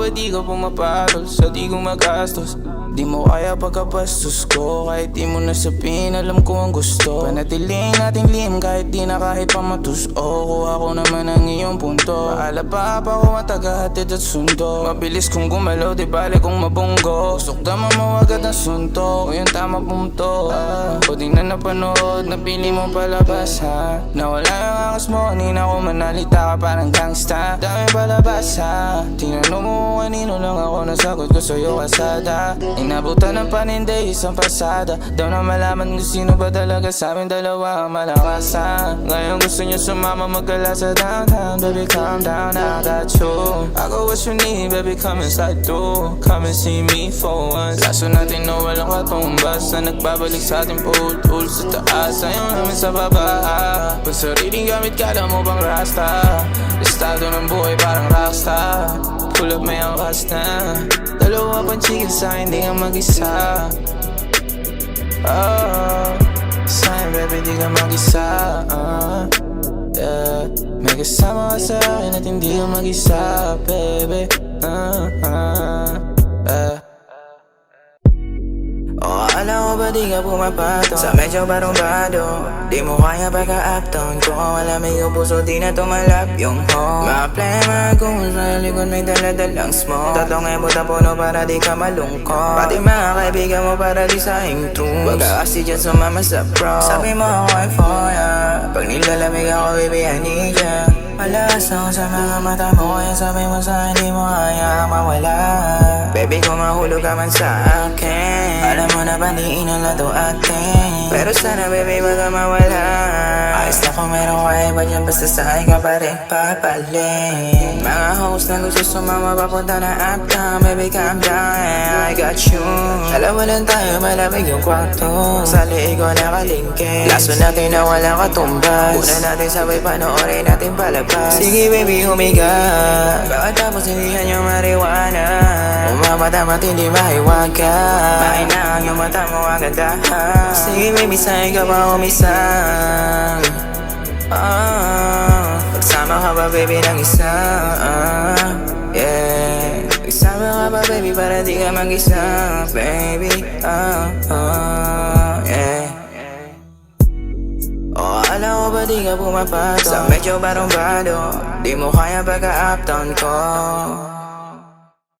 ba di ka pumapatol sa di ko magastos? Di mo kaya pagkapastos ko, kahit di mo nasabihin, alam ko ang gusto. Panatilihin nating lihim kahit di na kahit pamatus. Kuha ko naman ang iyong punto. Paalapa pa ko ang tagahatid at sundo. Mabilis kong gumalaw, di bale kong mabunggo. Sukdama mo agad ang sunto, o yung tama punto. O di na napanood, napili mo palabas ha. Nawala yung angas mo, kanina ko manalita ka parang gangsta. Dami palabas ha. Tinanong mo kung kanino lang ako, nasagot ko sa'yo kasada. Inabutan ng paninde, isang pasada. Daw na malaman kung sino ba talaga sa amin dalawa ang malakasan. Ngayon gusto niyo sumama magala sa downtown. Baby calm down, I got you. I got what you need, baby come inside too. Come and see me for once. Laso natin na walang katumbas, na nagbabalik sa ating putol sa taas, ayaw namin sa baba. Pansariling gamit kala mo bang rasta? Estado ng buhay parang rockstar. Pull up may angkas na. Dalawa pang chicken sa akin, di ka mag-isa. Sa'kin baby, di ka mag-isa. Yeah. May kasama ka sa akin at hindi ka mag-isa, baby. Akala ko ba di ka pumapatong sa medyo barong-bado? Di mo kaya pagka-uptown ko. Alam mo yung puso di na tumalap yung home. Mga kung sa likod may daladalang smoke. Tatlong ebot na puno para di ka malungkot. Pati mga kaibigan mo para di sa true. Wag ka kasi dyan sumama sa pro. Sabi mo ako ay for ya. Pag nilalamig ako baby I need ya. Malas ako sa mga mata mo, kaya sabi mo sa hindi mo kaya mawala. Baby kung mahulog ka man sa akin, alam mo na bandiin na lang to atin. Pero sana baby wag ka mawala. Ayos na kung meron ka iba dyan, basta sa akin ka pa rin papalit. Mga host na gusto sumama papunta na uptown, baby calm down, I got you. Dalawa lang tayo, malamig yung kwarto, sa liig ko nakalingkin. Laso natin na walang katumbas, una natin sabay panoorin natin palabas. Sige baby humiga, bakit tapos hindi yan yung marijuana? Umamatamat hindi mahiwag ka, mahina ang yung mata mo agad ha. Sige baby sa'yo ka pa umisang. Pagsama ka ba baby ng isa? Yeah, pagsama ka ba baby para di ka mag-isa, baby. Yeah. Akala ko ba di ka pumapatong sa medyo barong-bado? Di mo kaya pagka-uptown ko.